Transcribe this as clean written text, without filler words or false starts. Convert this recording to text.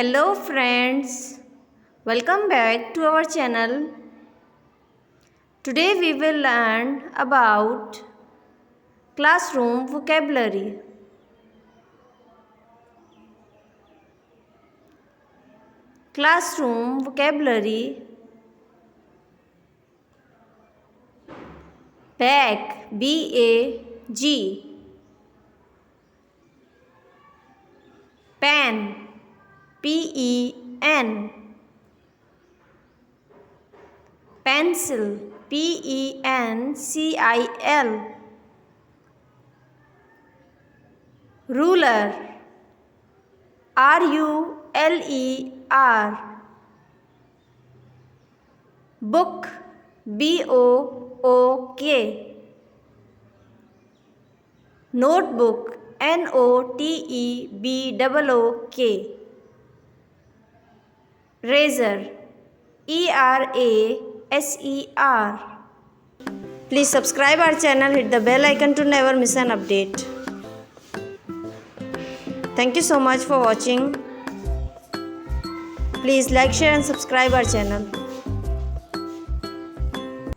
Hello friends, welcome back to our channel. Today we will learn about classroom vocabulary. Classroom vocabulary: bag, B-A-G, pen, P-E-N, pencil, P-E-N-C-I-L, ruler, R-U-L-E-R, book, B-O-O-K, notebook, N-O-T-E-B-O-O-K, razor, E-R-A-S-E-R. Please subscribe our channel, hit the bell icon to never miss an update. Thank you so much for watching. Please like, share and subscribe our channel.